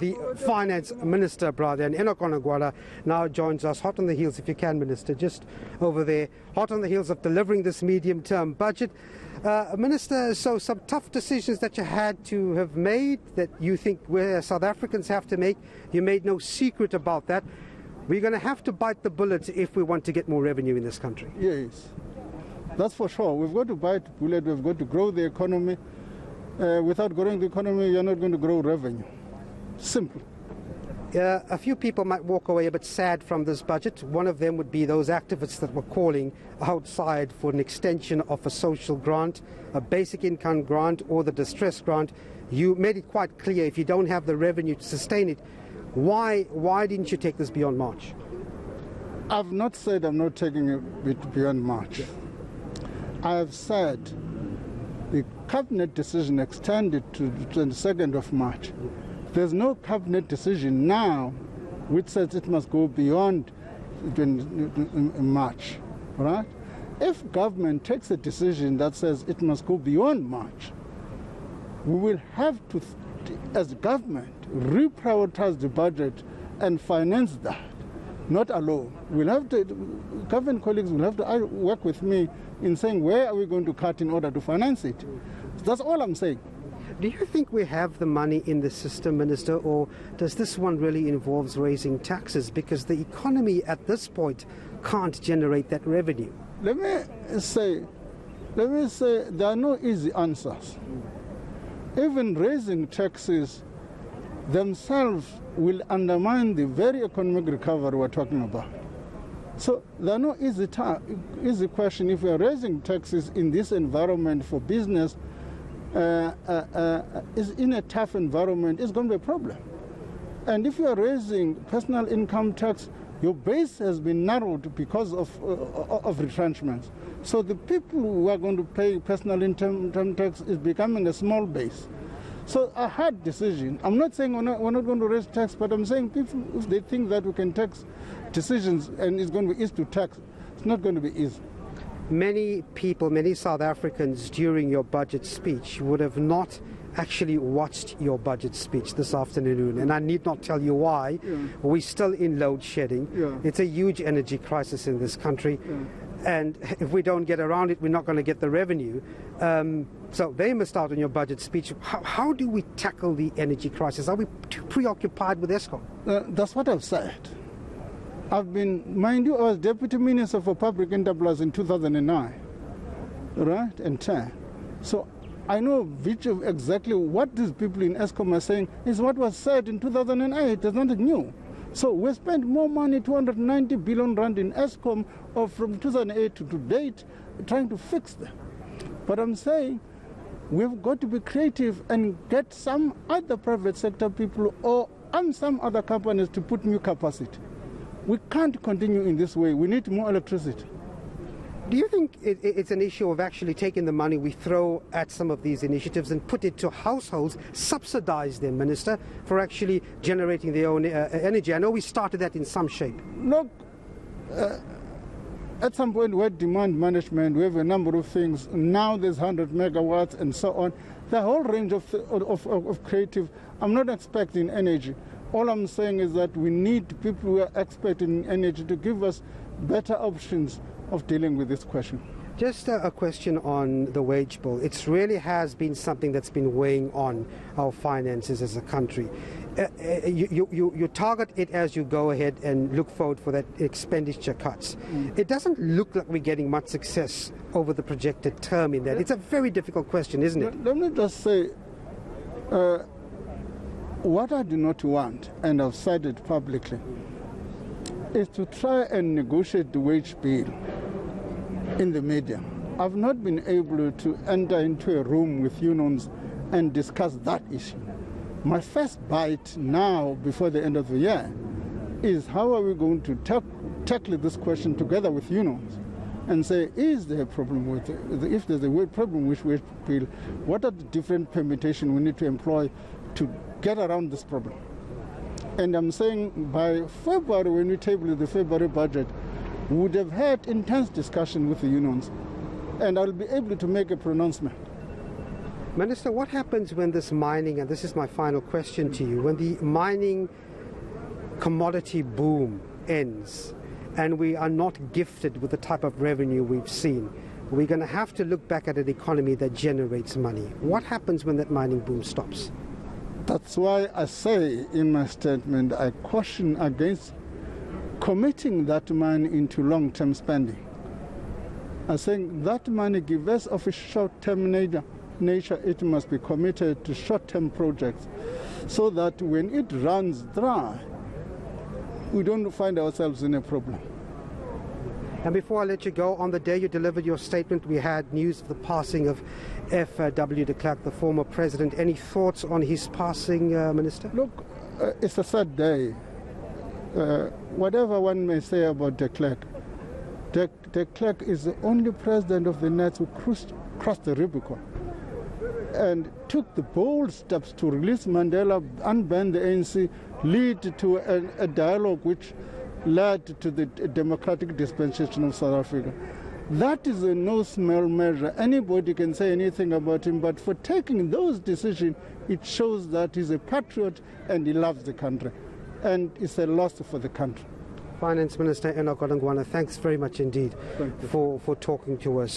the Finance Minister, brother, and Enoch Godongwana now joins us, hot on the heels, if you can, Minister, just over there, hot on the heels of delivering this medium-term budget. Minister, so some tough decisions that you had to have made that you think we South Africans have to make. You made no secret about that. We're going to have to bite the bullet if we want to get more revenue in this country. Yes, that's for sure. We've got to bite the bullet. We've got to grow the economy. Without growing the economy, you're not going to grow revenue. Simple. A few people might walk away a bit sad from this budget. One of them would be those activists that were calling outside for an extension of a social grant, a basic income grant, or the distress grant. You made it quite clear if you don't have the revenue to sustain it, why didn't you take this beyond March? I've not said I'm not taking it beyond March. I have said the cabinet decision extended to the 22nd of March. There's no cabinet decision now which says it must go beyond March, right? If government takes a decision that says it must go beyond March, we will have to, as government, reprioritize the budget and finance that, not alone. We'll have to, government colleagues will have to work with me in saying where are we going to cut in order to finance it. That's all I'm saying. Do you think we have the money in the system, Minister, or does this one really involve raising taxes? Because the economy at this point can't generate that revenue. Let me say there are no easy answers. Even raising taxes themselves will undermine the very economic recovery we're talking about. So there are no easy question. If we're raising taxes in this environment for business, is in a tough environment, it's going to be a problem. And if you are raising personal income tax, your base has been narrowed because of retrenchments. So the people who are going to pay personal income tax is becoming a small base. So a hard decision. I'm not saying we're not going to raise tax, but I'm saying people, if they think that we can tax decisions and it's going to be easy to tax, it's not going to be easy. Many people, many South Africans during your budget speech would have not actually watched your budget speech this afternoon, and I need not tell you why. Yeah. We're still in load shedding. Yeah. It's a huge energy crisis in this country, and if we don't get around it, we're not going to get the revenue. So they missed out on your budget speech. How do we tackle the energy crisis? Are we too preoccupied with ESCOM? That's what I've said. Mind you, I was Deputy Minister for Public Enterprise in 2009, right, and 10. So I know exactly what these people in ESCOM are saying is what was said in 2008. There's nothing new. So we spent more money, 290 billion rand in ESCOM from 2008 to date, trying to fix them. But I'm saying we've got to be creative and get some other private sector people or some other companies to put new capacity. We can't continue in this way. We need more electricity. Do you think it's an issue of actually taking the money we throw at some of these initiatives and put it to households, subsidize them, Minister, for actually generating their own energy? I know we started that in some shape. Look, at some point we had demand management, we have a number of things. Now there's 100 megawatts and so on. The whole range of creative. I'm not expecting energy. All I'm saying is that we need people who are expert in energy to give us better options of dealing with this question. Just a question on the wage bill. It really has been something that's been weighing on our finances as a country. You target it as you go ahead and look forward for that expenditure cuts. It doesn't look like we're getting much success over the projected term in that. It's a very difficult question, isn't it? Let me just say, what I do not want, and I've said it publicly, is to try and negotiate the wage bill in the media. I've not been able to enter into a room with unions and discuss that issue. My first bite now, before the end of the year, is how are we going to tackle this question together with unions and say, is there a problem with it? If there's a problem with wage bill, what are the different permutations we need to employ to get around this problem? And I'm saying by February, when we table the February budget, we would have had intense discussion with the unions, and I'll be able to make a pronouncement. Minister, what happens when this mining, and this is my final question to you, when the mining commodity boom ends and we are not gifted with the type of revenue we've seen? We're going to have to look back at an economy that generates money. What happens when that mining boom stops? That's why I say in my statement, I caution against committing that money into long-term spending. I think that money, given of a short-term nature, it must be committed to short-term projects so that when it runs dry, we don't find ourselves in a problem. And before I let you go, on the day you delivered your statement, we had news of the passing of F.W. de Klerk, the former president. Any thoughts on his passing, Minister? Look, it's a sad day. Whatever one may say about de Klerk, de Klerk is the only president of the Nats who crossed the Rubicon and took the bold steps to release Mandela, unban the ANC, lead to a dialogue which led to the democratic dispensation of South Africa. That is a no-smell measure. Anybody can say anything about him, but for taking those decisions, it shows that he's a patriot and he loves the country. And it's a loss for the country. Finance Minister Enoch Godongwana, thanks very much indeed for talking to us.